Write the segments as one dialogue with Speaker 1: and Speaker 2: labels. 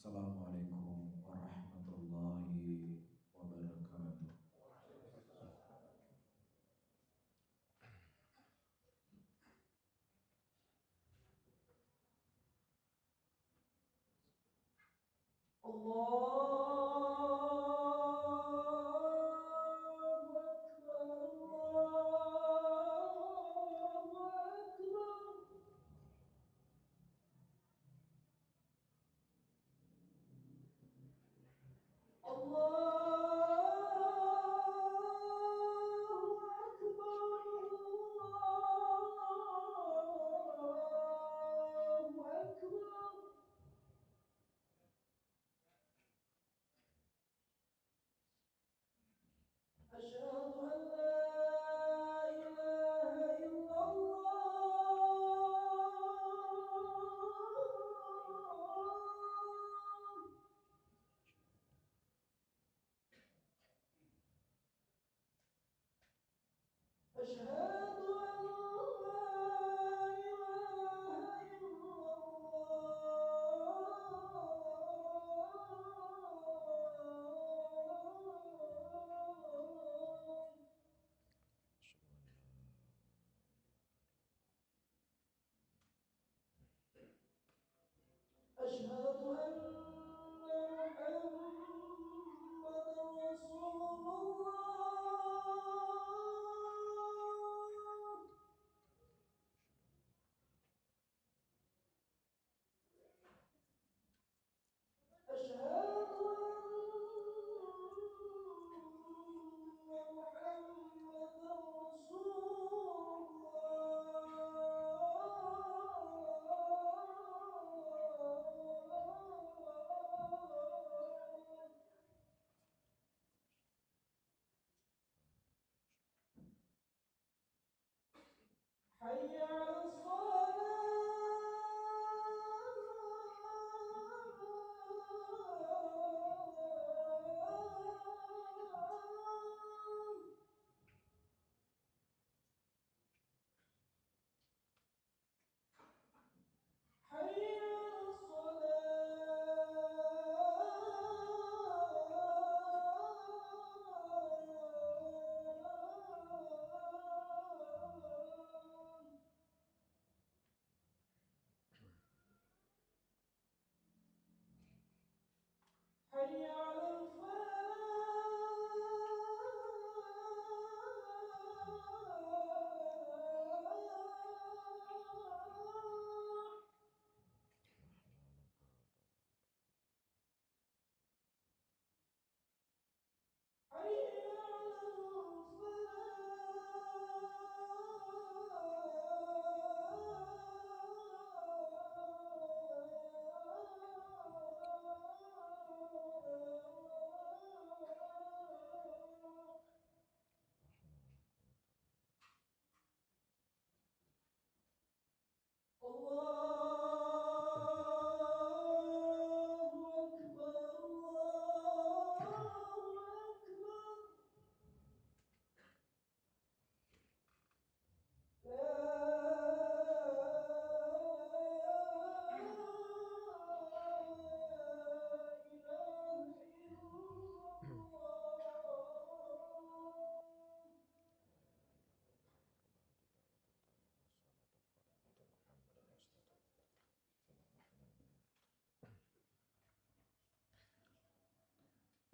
Speaker 1: Assalamualaikum warahmatullahi wabarakatuh.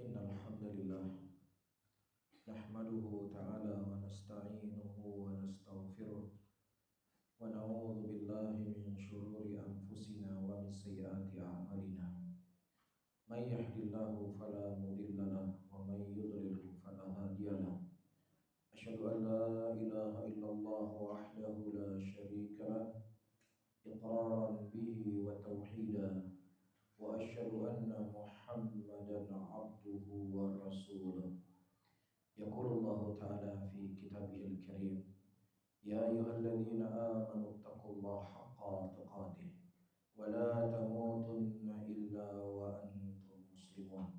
Speaker 1: Innal hamdalillah nahmaduhu ta'ala wa nasta'inuhu wa nastaghfiruh wa na'udzu billahi min shururi anfusina wa min sayyiati a'malina. May yahdihillahu fala mudilla lahu wa may yudlil fala hadiya lahu. Asyhadu an la ilaha illallah wahdahu la syarika lahu iqraran bihi wa tauhidan wa asyhadu anna Muhammadan abduhu wa rasuluh. Yaqulullahu ta'ala fi kitabihil karim, ya ayyuhalladzina amanu taqullaha haqqa tuqatih wa la tamutunna illa wa antum muslimun.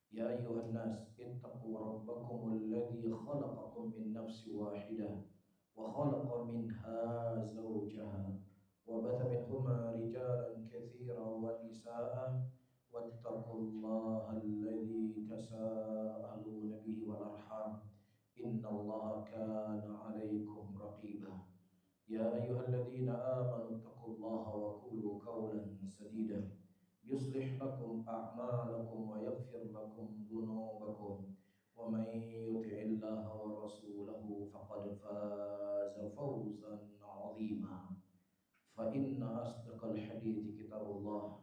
Speaker 1: Ya ayyuhan nas ittaqu rabbakumul ladzi khalaqakum min nafsin wahidah wa khalaqa minha zawjaha wa batha minhuma rijalan katsiran wa nisaa'a wa واتقوا الله الذي تساءلون به والأرحام إن الله كان عليكم رقيبا يا أيها الذين آمنوا اتقوا الله وقولوا قولا سديدا يصلح لكم أعمالكم ويغفر لكم ذنوبكم ومن يطع الله ورسوله فقد فاز فوزا عظيما فإن أصدق الحديث كتاب الله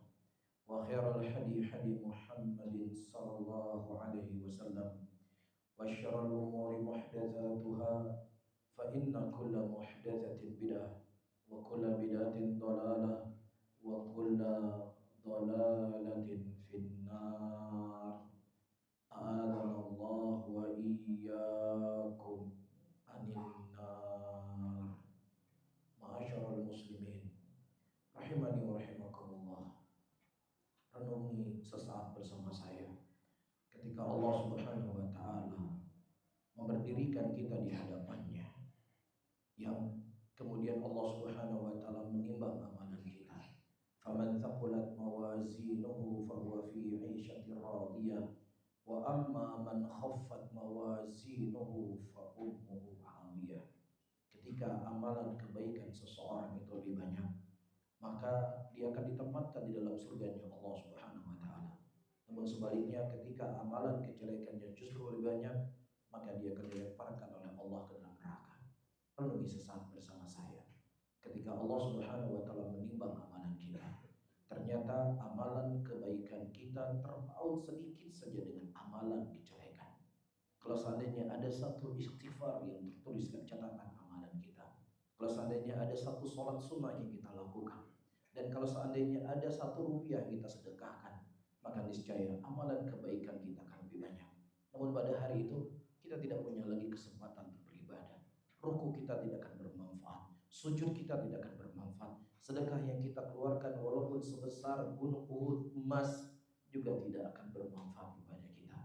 Speaker 1: وخير الحديث حديث محمد صلى الله عليه وسلم وشر الأمور محدثاتها فإن كل محدثة بدعة وكل بدعة ضلالة وكل ضلالة في النار أعاذنا الله وإياكم عن النار. معاشر المسلمين rahimani wa rahimakumullah. Renungi sesaat bersama saya ketika Allah Subhanahu wa taala memberdirikan kita di hadapannya, yang kemudian Allah Subhanahu wa taala menimbang amalan kita. Faman thaqulat mawazinuhu fahuwa fi 'ishatin radiyah wa amma man khaffat mawazinuhu fa ummuhu hawiyah. Ketika amalan kebaikan seseorang itu lebih banyak, maka dia akan ditempatkan di dalam surganya Allah Subhanahu wa taala. Namun sebaliknya, ketika amalan kejelekannya justru lebih banyak, maka dia akan dilemparkan oleh Allah ke dalam neraka. Renungi sesaat bersama saya ketika Allah Subhanahu wa taala menimbang amalan kita. Ternyata amalan kebaikan kita terpaut sedikit saja dengan amalan kejelekan. Kalau seandainya ada satu istighfar yang tertulis dalam catatan amalan kita, kalau seandainya ada satu sholat sunnah yang kita lakukan, dan kalau seandainya ada satu rupiah yang kita sedekahkan, maka niscaya amalan kebaikan kita akan lebih banyak. Namun pada hari itu kita tidak punya lagi kesempatan untuk beribadah. Ruku kita tidak akan bermanfaat, sujud kita tidak akan bermanfaat, sedekah yang kita keluarkan walaupun sebesar gunung Uhud emas juga tidak akan bermanfaat kepada kita.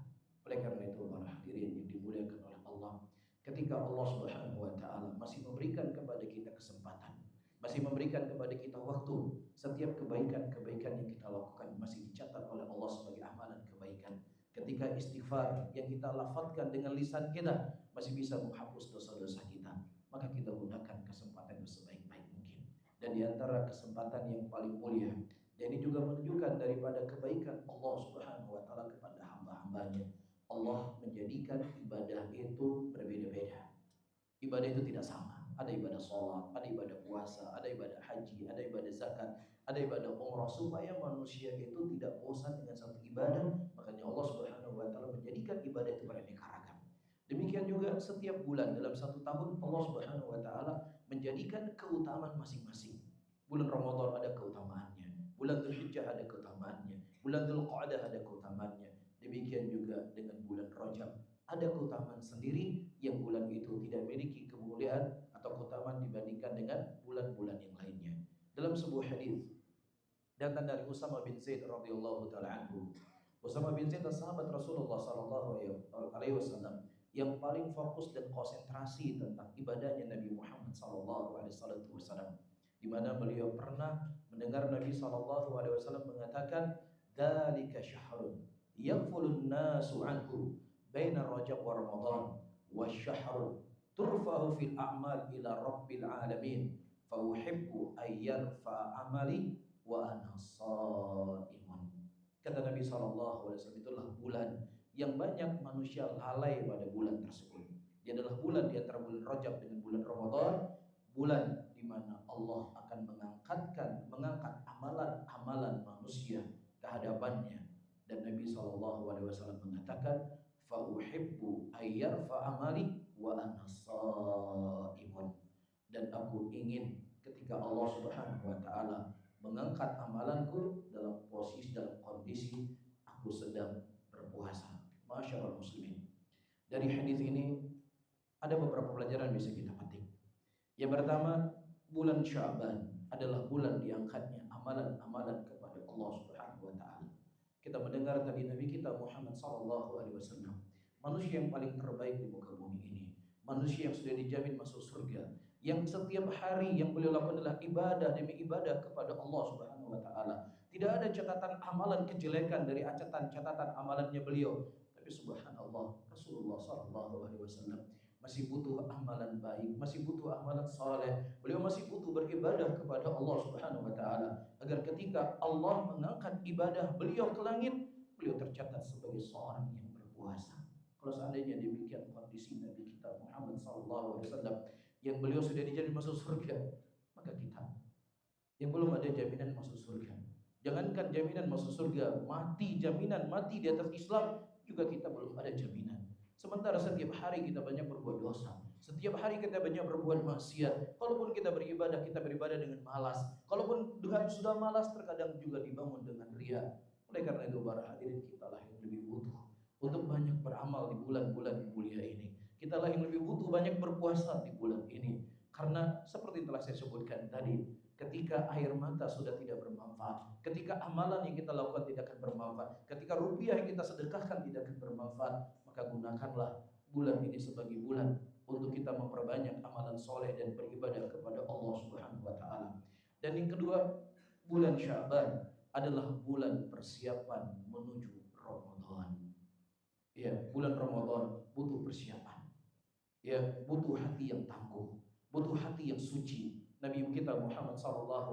Speaker 1: Oleh karena itu, para hadirin yang dimuliakan oleh Allah, ketika Allah Subhanahu wa taala masih memberikan kepada kita kesempatan, masih memberikan kepada kita waktu, setiap kebaikan-kebaikan yang kita lakukan masih dicatat oleh Allah sebagai amalan kebaikan. Ketika istighfar yang kita lafadzkan dengan lisan kita masih bisa menghapus dosa-dosa kita, maka kita gunakan kesempatan itu sebaik-baik mungkin. Dan di antara kesempatan yang paling mulia, dan ini juga menunjukkan daripada kebaikan Allah Subhanahu wa taala kepada hamba-hambanya, Allah menjadikan ibadah itu berbeda-beda. Ibadah itu tidak sama. Ada ibadah sholat, ada ibadah puasa, ada ibadah haji, ada ibadah zakat, ada ibadah umrah, supaya manusia itu tidak bosan dengan satu ibadah. Makanya Allah Subhanahu wa taala menjadikan ibadah itu beraneka ragam. Demikian juga setiap bulan dalam satu tahun Allah Subhanahu wa taala menjadikan keutamaan masing-masing. Bulan Ramadan ada keutamaannya, bulan Dzulhijjah ada keutamaannya, bulan Dzulqa'dah ada keutamaannya. Demikian juga dengan bulan Rajab ada keutamaan sendiri yang bulan itu tidak memiliki kemuliaan atau keutamaan dibandingkan dengan bulan-bulan yang lainnya. Dalam sebuah hadis datang dari Usama bin Zaid radhiyallahu taala anhu. Usama bin Zaid adalah sahabat Rasulullah sallallahu alaihi wasallam yang paling fokus dan konsentrasi tentang ibadahnya Nabi Muhammad sallallahu alaihi wasallam, di mana beliau pernah mendengar Nabi sallallahu alaihi wasallam mengatakan, "Dzalika syahrun yaghfulun nasu anhu baina Rajab wa Ramadan wa syahrun turfa'u fil a'mal ila rabbil alamin fa uhibbu ay yarfa amali wa ana shaimun." Kata Nabi sallallahu alaihi wasallam, itulah bulan yang banyak manusia lalai pada bulan tersebut. Dia adalah bulan di antara bulan Rajab dengan bulan Ramadan, bulan di mana Allah akan mengangkat amalan-amalan manusia ke hadapannya. Dan Nabi sallallahu alaihi wasallam mengatakan, fa uhibbu ay yarfa amali wa ana shaimun. Dan aku ingin ketika Allah Subhanahu wa taala mengangkat amalanku dalam kondisi aku sedang berpuasa. Masyaallah muslimin. Dari hadis ini ada beberapa pelajaran bisa kita petik. Yang pertama, bulan Sya'ban adalah bulan diangkatnya amalan-amalan kepada Allah Subhanahu wa taala. Kita mendengar tadi Nabi kita Muhammad sallallahu alaihi wasallam, manusia yang paling terbaik di muka bumi ini, manusia yang sudah dijamin masuk surga, yang setiap hari yang beliau lakukan adalah ibadah demi ibadah kepada Allah Subhanahu wa taala. Tidak ada catatan amalan kejelekan dari catatan amalannya beliau. Tapi subhanallah, Rasulullah SAW masih butuh amalan baik, masih butuh amalan saleh. Beliau masih butuh beribadah kepada Allah Subhanahu wa taala agar ketika Allah mengangkat ibadah beliau ke langit, beliau tercatat sebagai seorang yang berpuasa. Kalau seandainya demikian kondisi Nabi kita Muhammad SAW yang beliau sudah dijamin masuk surga, maka kita yang belum ada jaminan masuk surga, jangankan jaminan masuk surga, jaminan mati di atas Islam juga kita belum ada jaminan. Sementara setiap hari kita banyak berbuat dosa, setiap hari kita banyak berbuat maksiat. Kalaupun kita beribadah dengan malas. Kalaupun dengan sudah malas, terkadang juga dibangun dengan ria. Oleh karena itu para hadirin, kita lah yang lebih butuh untuk banyak beramal di bulan-bulan mulia ini. Kita lah yang lebih butuh banyak berpuasa di bulan ini. Karena seperti telah saya sebutkan tadi, ketika air mata sudah tidak bermanfaat, ketika amalan yang kita lakukan tidak akan bermanfaat, ketika rupiah yang kita sedekahkan tidak akan bermanfaat, maka gunakanlah bulan ini sebagai bulan untuk kita memperbanyak amalan soleh dan beribadah kepada Allah Subhanahu wa taala. Dan yang kedua, bulan Sya'ban adalah bulan persiapan menuju Ramadan. Ya, bulan Ramadan butuh persiapan. Ya, butuh hati yang tangguh, butuh hati yang suci. Nabi kita Muhammad SAW,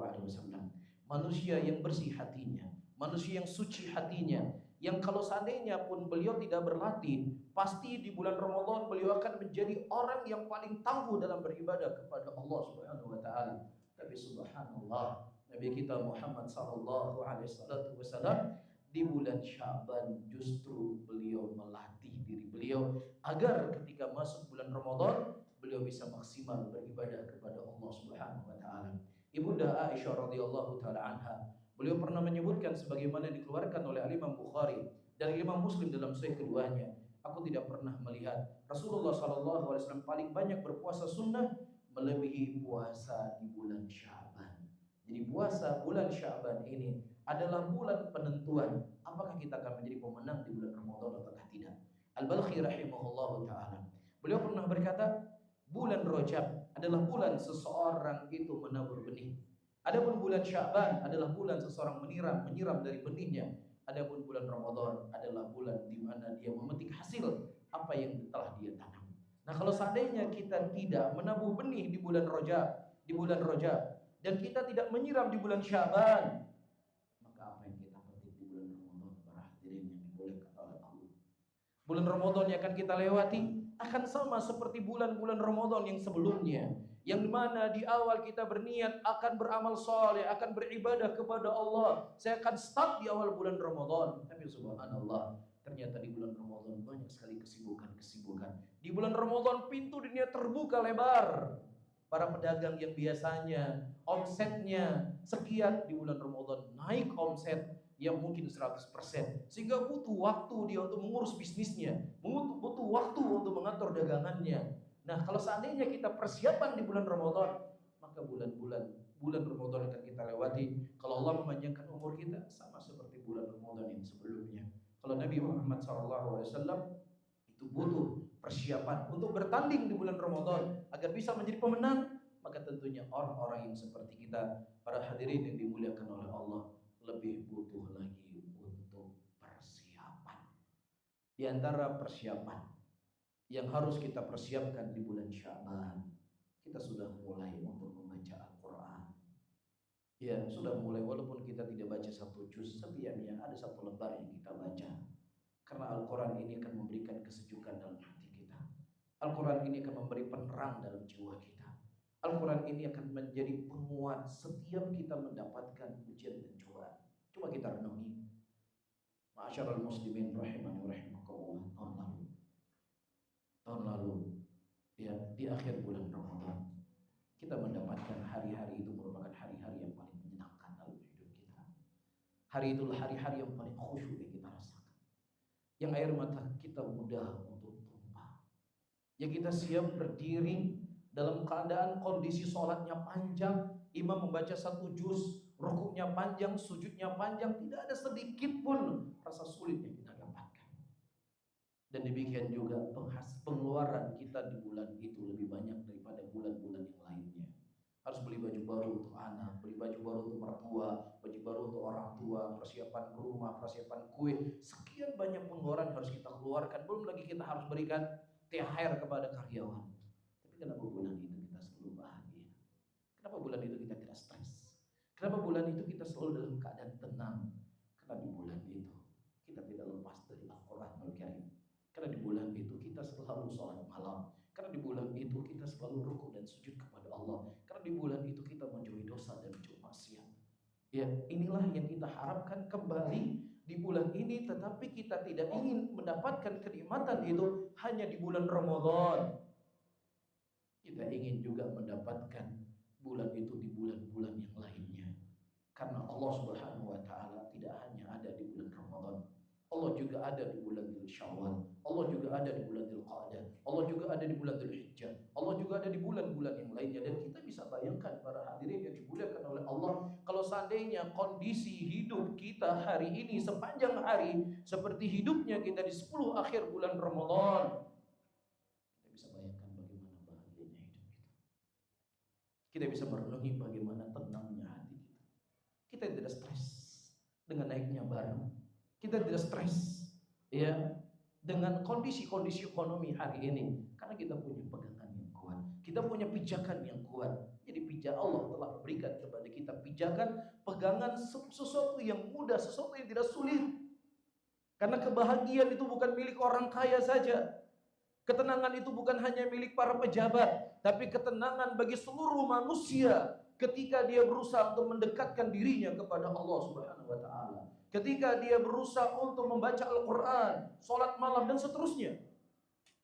Speaker 1: manusia yang bersih hatinya, manusia yang suci hatinya, yang kalau seandainya pun beliau tidak berlatih, pasti di bulan Ramadan beliau akan menjadi orang yang paling tangguh dalam beribadah kepada Allah Subhanahu wa taala. Tapi subhanallah, Nabi kita Muhammad SAW di bulan Sya'ban justru beliau melatih diri beliau agar ketika masuk bulan Ramadan beliau bisa maksimal beribadah kepada Allah Subhanahu wa taala. Ibunda Aisyah radhiyallahu taala anha, beliau pernah menyebutkan sebagaimana dikeluarkan oleh Imam Bukhari dan Imam Muslim dalam sahih keduanya, aku tidak pernah melihat Rasulullah sallallahu alaihi wasallam paling banyak berpuasa sunnah melebihi puasa di bulan Sya'ban. Jadi puasa bulan Sya'ban ini adalah bulan penentuan apakah kita akan menjadi pemenang di bulan Ramadan ataukah tidak. Al-Balkhi rahimahullahu taala, beliau pernah berkata, bulan Rajab adalah bulan seseorang itu menabur benih. Adapun bulan Sya'ban adalah bulan seseorang menyiram dari benihnya. Adapun bulan Ramadan adalah bulan di mana dia memetik hasil apa yang telah dia tanam. Nah, kalau seandainya kita tidak menabur benih di bulan Rajab, dan kita tidak menyiram di bulan Sya'ban, maka apa yang kita petik di bulan Ramadan, para hadirin yang dibolehkan oleh Allah, bulan Ramadan yang akan kita lewati akan sama seperti bulan-bulan Ramadan yang sebelumnya, yang mana di awal kita berniat akan beramal soleh, akan beribadah kepada Allah. Saya akan start di awal bulan Ramadan, tapi subhanallah, ternyata di bulan Ramadan banyak sekali kesibukan. Di bulan Ramadan pintu dunia terbuka lebar. Para pedagang yang biasanya omsetnya sekian, di bulan Ramadan naik omset yang mungkin 100%, sehingga butuh waktu dia untuk mengurus bisnisnya, butuh waktu untuk mengatur dagangannya. Nah, kalau seandainya kita persiapan di bulan Ramadan, maka bulan Ramadan akan kita lewati. Kalau Allah memanjangkan umur kita, sama seperti bulan Ramadan yang sebelumnya. Kalau Nabi Muhammad SAW itu butuh persiapan untuk bertanding di bulan Ramadan agar bisa menjadi pemenang, maka tentunya orang-orang yang seperti kita, para hadirin yang dimuliakan oleh Allah, lebih butuh lagi untuk persiapan. Di antara persiapan yang harus kita persiapkan di bulan Sya'ban, kita sudah mulai untuk membaca Al-Quran. Ya, sudah mulai, walaupun kita tidak baca satu juz, setidaknya ada satu lembar yang kita baca. Karena Al-Quran ini akan memberikan kesejukan dalam hati kita. Al-Quran ini akan memberi penerang dalam jiwa kita. Al-Quran ini akan menjadi penguat setiap kita mendapatkan ujian dan cobaan. Coba kita renungi, ma'asyiral muslimin rahimani wa rahimakumullah, tahun lalu ya, di akhir bulan Ramadan kita mendapatkan hari-hari itu merupakan hari-hari yang paling menyenangkan dalam hidup kita. Hari itulah hari-hari yang paling khusyuk yang kita rasakan, yang air mata kita mudah untuk tumpah, yang kita siap berdiri dalam keadaan kondisi sholatnya panjang, imam membaca satu juz, rukuknya panjang, sujudnya panjang, tidak ada sedikit pun rasa sulit yang kita dapatkan. Dan demikian juga pengeluaran kita di bulan itu lebih banyak daripada bulan-bulan yang lainnya. Harus beli baju baru untuk anak, beli baju baru untuk mertua, baju baru untuk orang tua, persiapan rumah, persiapan kue. Sekian banyak pengeluaran harus kita keluarkan. Belum lagi kita harus berikan THR kepada karyawan. Tapi kenapa bulan itu kita selalu bahagia? Kenapa bulan itu kita tidak stres? Kenapa bulan itu kita selalu dalam keadaan tenang? Karena di bulan itu kita tidak lepas dari Al-Quranul Karim. Karena di bulan itu kita selalu sholat malam. Karena di bulan itu kita selalu rukuk dan sujud kepada Allah. Karena di bulan itu kita menjauhi dosa dan menjauhi maksiat. Ya, inilah yang kita harapkan kembali di bulan ini, tetapi kita tidak ingin mendapatkan kenikmatan itu hanya di bulan Ramadan. Kita ingin juga mendapatkan bulan itu di bulan-bulan yang lainnya. Karena Allah Subhanahu wa taala tidak hanya ada di bulan Ramadan. Allah juga ada di bulan Syawal. Allah juga ada di bulan Dzulqa'dah. Allah juga ada di bulan Dzulhijjah. Allah juga ada di bulan-bulan yang lainnya. Dan kita bisa bayangkan para hadirin yang dimuliakan oleh Allah, kalau seandainya kondisi hidup kita hari ini sepanjang hari seperti hidupnya kita di 10 akhir bulan Ramadan, kita bisa bayangkan bagaimana bahagianya hidup kita. Kita bisa merenungi bagaimana tenangnya hati kita. Kita tidak stres dengan naiknya barang. Kita tidak stres ya dengan kondisi-kondisi ekonomi hari ini, karena kita punya pegangan yang kuat. Kita punya pijakan yang kuat. Jadi pijak Allah telah memberikan kepada kita pijakan, pegangan sesuatu yang mudah, sesuatu yang tidak sulit. Karena kebahagiaan itu bukan milik orang kaya saja. Ketenangan itu bukan hanya milik para pejabat, tapi ketenangan bagi seluruh manusia ketika dia berusaha untuk mendekatkan dirinya kepada Allah Subhanahu wa taala. Ketika dia berusaha untuk membaca Al-Quran, sholat malam, dan seterusnya.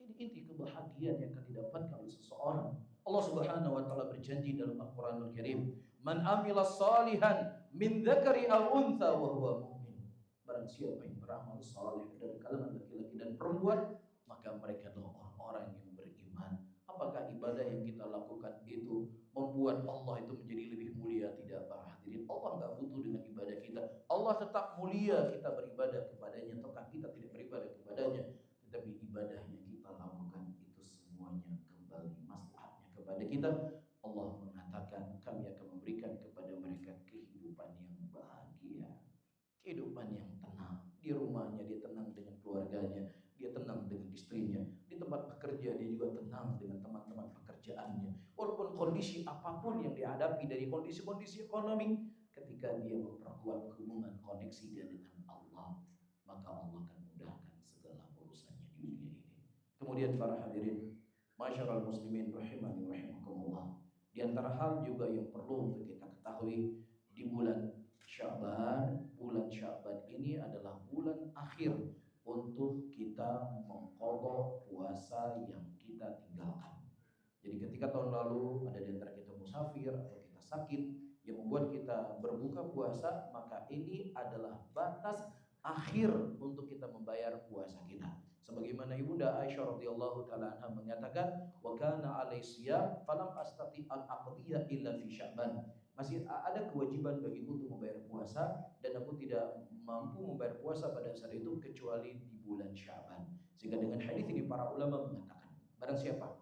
Speaker 1: Ini inti kebahagiaan yang akan didapatkan oleh seseorang. Allah Subhanahu wa taala berjanji dalam Al-Quranul Karim, "Man amila salihan min dzakari aw untha wa huwa mu'min." Barang siapa yang beramal saleh dari kalangan laki-laki dan perempuan, maka mereka adalah orang-orang yang beriman. Apakah ibadah yang kita lakukan itu membuat Allah itu menjadi lebih mulia? Tidak, para hadirin. Allah nggak butuh dengan ibadah kita. Allah tetap mulia kita beribadah kepadanya, ataukah kita tidak beribadah kepadanya. Tetapi ibadah yang kita lakukan itu semuanya kembali maslahatnya kepada kita. Allah mengatakan, kami akan memberikan kepada mereka kehidupan yang bahagia, kehidupan yang tenang. Di rumahnya dia tenang dengan keluarganya, dia tenang dengan istrinya. Di tempat bekerja dia juga tenang dengan teman-teman pekerjaannya. Walaupun kondisi apapun yang dihadapi dari kondisi-kondisi ekonomi, ketika dia memperkuat hubungan koneksi dia dengan Allah, maka Allah akan mudahkan segala urusannya di dunia ini. Kemudian para hadirin, masyarul muslimin rahimani rahimakumullah. Di antara hal juga yang perlu untuk kita ketahui, di bulan Sya'ban ini adalah bulan akhir untuk kita mengqadha puasa yang kita tinggalkan. Jadi ketika tahun lalu ada di antara kita musafir atau kita sakit yang membuat kita berbuka puasa, maka ini adalah batas akhir untuk kita membayar puasa kita. Sebagaimana Ibunda Aisyah radhiyallahu taala anha menyatakan, "Wa kana alai siyam falam astati an aqdiya illa fi Sya'ban." Masih ada kewajiban bagiku untuk membayar puasa, dan aku tidak mampu membayar puasa pada saat itu kecuali di bulan Sya'ban. Sehingga dengan hadis ini para ulama mengatakan, barang siapa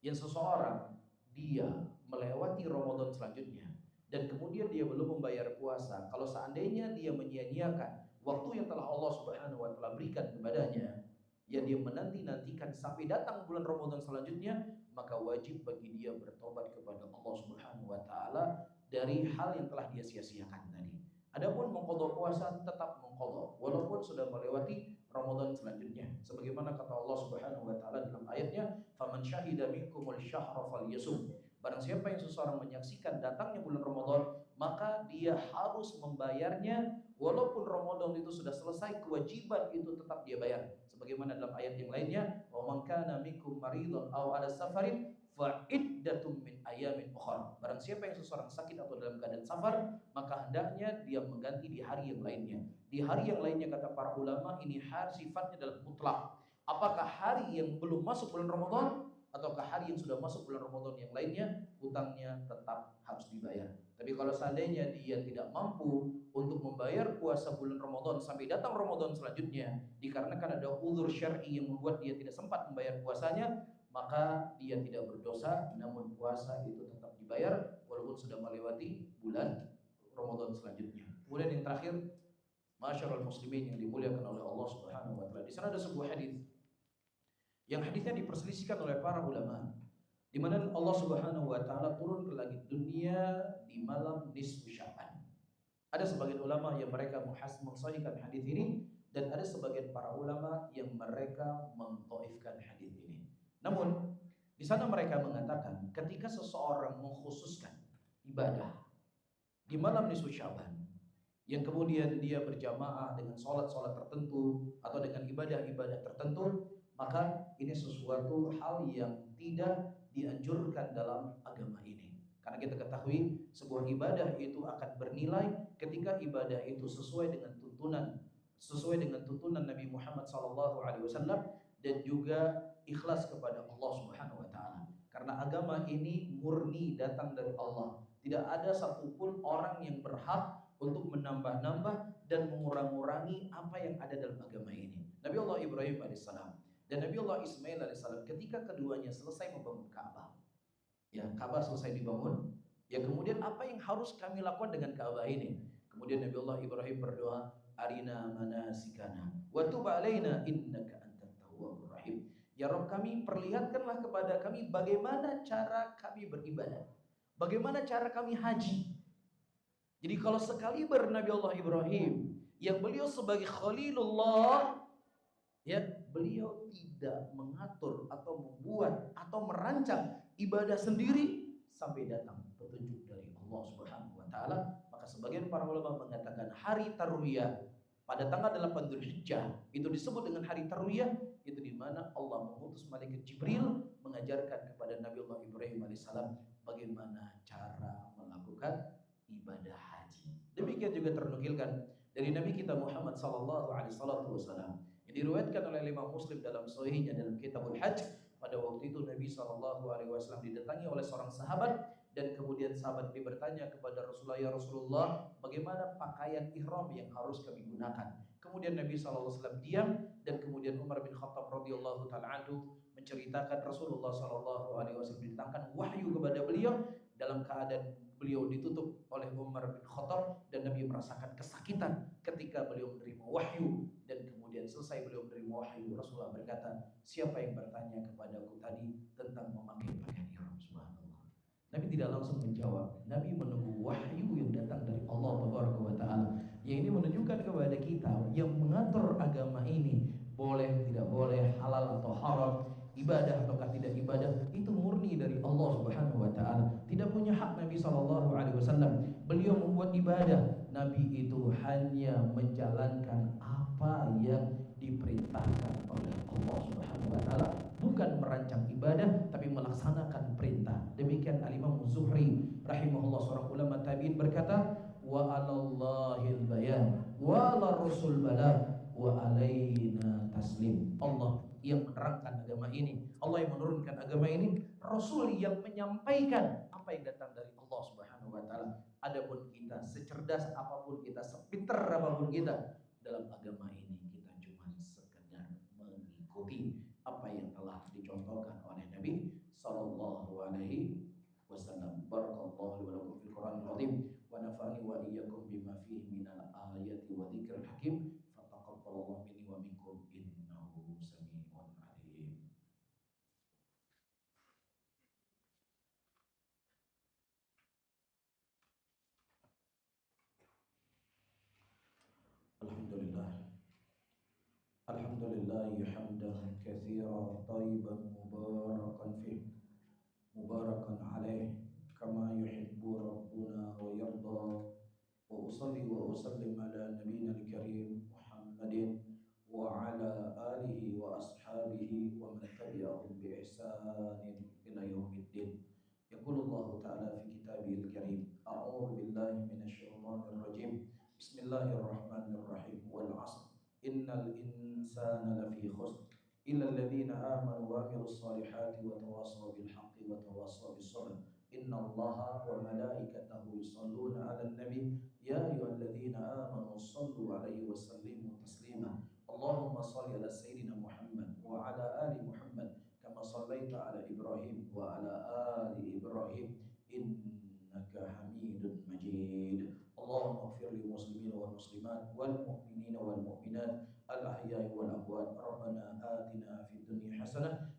Speaker 1: yang seseorang dia melewati Ramadan selanjutnya dan kemudian dia belum membayar puasa, kalau seandainya dia menyia-nyiakan waktu yang telah Allah Subhanahu wa taala berikan kepadanya, ya dia menanti-nantikan sampai datang bulan Ramadan selanjutnya, maka wajib bagi dia bertobat kepada Allah Subhanahu wa taala dari hal yang telah dia sia-siakan tadi. Adapun mengqadha puasa tetap mengqadha walaupun sudah melewati Ramadan selanjutnya. Sebagaimana kata Allah Subhanahu wa taala dalam ayatnya, "Faman syahida minkumul syahra falyasum." Barang siapa yang seseorang menyaksikan datangnya bulan Ramadan, maka dia harus membayarnya walaupun Ramadan itu sudah selesai, kewajiban itu tetap dia bayar. Sebagaimana dalam ayat yang lainnya, "Wa man kana minkum maridun aw ala safarin fa'iddatum min ayamin ukhra." Barang siapa yang seseorang sakit atau dalam keadaan safar, maka hendaknya dia mengganti di hari yang lainnya. Di hari yang lainnya kata para ulama, ini hari sifatnya adalah mutlak. Apakah hari yang belum masuk bulan Ramadan ataukah hari yang sudah masuk bulan Ramadan yang lainnya, hutangnya tetap harus dibayar. Tapi kalau seandainya dia tidak mampu untuk membayar puasa bulan Ramadan sampai datang Ramadan selanjutnya, dikarenakan ada uzur syar'i yang membuat dia tidak sempat membayar puasanya, maka dia tidak berdosa, namun puasa itu tetap dibayar walaupun sudah melewati bulan Ramadan selanjutnya. Kemudian yang terakhir, masyarul muslimin yang dimuliakan oleh Allah Subhanahu wa taala. Di sana ada sebuah hadis yang hadisnya diperselisihkan oleh para ulama, di mana Allah Subhanahu wa taala turun ke langit dunia di malam nisfu Sya'ban. Ada sebagian ulama yang mereka mensahihkan hadis ini, dan ada sebagian para ulama yang mereka mendhaifkan hadis ini. Namun di sana mereka mengatakan ketika seseorang mengkhususkan ibadah di malam nisfu Sya'ban, yang kemudian dia berjamaah dengan sholat-sholat tertentu atau dengan ibadah-ibadah tertentu, maka ini sesuatu hal yang tidak dianjurkan dalam agama ini. Karena kita ketahui sebuah ibadah itu akan bernilai ketika ibadah itu sesuai dengan tuntunan Nabi Muhammad SAW, dan juga ikhlas kepada Allah Subhanahu wa taala. Karena agama ini murni datang dari Allah. Tidak ada satupun orang yang berhak untuk menambah-nambah dan mengurangi apa yang ada dalam agama ini. Nabi Allah Ibrahim alaihissalam dan Nabi Allah Ismail alaihissalam, ketika keduanya selesai membangun Ka'bah, ya Ka'bah selesai dibangun, ya kemudian apa yang harus kami lakukan dengan Ka'bah ini? Kemudian Nabi Allah Ibrahim berdoa, arina manasikana wa tub alaina innaka antat tawwabur rahim. Ya Rabb kami, perlihatkanlah kepada kami bagaimana cara kami beribadah, bagaimana cara kami haji. Jadi kalau sekaliber Nabi Allah Ibrahim yang beliau sebagai Khalilullah, ya beliau tidak mengatur atau membuat atau merancang ibadah sendiri sampai datang petunjuk dari Allah Subhanahu wa taala, maka sebagian para ulama mengatakan hari Tarwiyah pada tanggal 8 Dzulhijjah itu disebut dengan hari Tarwiyah, itu di mana Allah mengutus malaikat Jibril mengajarkan kepada Nabi Allah Ibrahim alaihissalam bagaimana cara melakukan ibadah haji. Demikian juga ternukilkan dari Nabi kita Muhammad sallallahu alaihi wasallam yang diriwayatkan oleh Imam Muslim dalam sahihnya dalam Kitabul Hajj. Pada waktu itu Nabi sallallahu alaihi wasallam didatangi oleh seorang sahabat, dan kemudian sahabat ini bertanya kepada Rasulullah, ya Rasulullah, bagaimana pakaian ihram yang harus kami gunakan? Kemudian Nabi sallallahu alaihi wasallam diam, dan kemudian Umar bin Khattab radhiyallahu taala anhu menceritakan Rasulullah sallallahu alaihi wasallam didatangkan wahyu kepada beliau dalam keadaan beliau ditutup oleh Umar bin Khattab, dan Nabi merasakan kesakitan ketika beliau menerima wahyu. Dan kemudian selesai beliau menerima wahyu, Rasulullah berkata, siapa yang bertanya kepadaku tadi tentang memakai pakaian ihram? Subhanallah. Nabi tidak langsung menjawab. Nabi menunggu wahyu yang datang dari Allah Taala. Yang ini menunjukkan kepada kita yang mengatur agama ini, boleh tidak boleh, halal atau haram, ibadah ataukah tidak ibadah, itu murni dari Allah Subhanahu wa taala. Tidak punya hak Nabi sallallahu alaihi wasallam. Beliau membuat ibadah, Nabi itu hanya menjalankan apa yang diperintahkan oleh Allah Subhanahu wa taala, bukan merancang ibadah tapi melaksanakan perintah. Demikian Al-Imam Zuhri rahimahullah, seorang ulama tabi'in, berkata, wa 'alallahil bayan wa 'alar rasul balagh wa 'alaina taslim. Allah yang menerangkan agama ini, Allah yang menurunkan agama ini, Rasul yang menyampaikan apa yang datang dari Allah Subhanahu wa taala. Adapun kita, secerdas apapun kita, sepinter apapun kita, dalam agama ini kita cuma sekedar mengikuti apa yang telah dicontohkan oleh Nabi sallallahu alaihi wasallam. Barakallahu li wa lakum fil Qur'anil azim wa nafa'ani wa iyyakum bima fihi minal ayati wa dzikril hakim. Fataqabbalallahu minni wa minkum innahu samii'un alim. Alhamdulillah hamdan katsiran thayyiban mubarakan fih, mubarakan alaih kama yuhibbu rabbuna wa yarda. Wa usalli wa usallim ala nabiyyina al-karim Muhammadin wa ala alihi wa ashabihi wa man tabi'ahum bi ihsanin ila yaumiddin. Yaqulullahu ta'ala fi kitabihil karim, a'udzu billahi minasy syaithanir rajim. Bismillahirrahmanirrahim. Wal 'asr innal insana lafi khusr illa alladhina amanu wa 'amilus solihati wa tawassaw bil haqqi wa tawassaw bis sabr. Innallaha wa malaikatahu yusholluna 'alan nabi ya ayyuhalladzina amanu shallu 'alaihi wa sallimu taslima. Allahumma shalli ala sayyidina Muhammad wa ala ali Muhammad kama shallaita ala Ibrahim wa ala ali Ibrahim innaka Hamidun Majid. Allahumma ighfir lil muslimin wal muslimat wal mu'minin wal mu'minat al ahya'i wal amwat. Rabbana atina fid dunya hasanah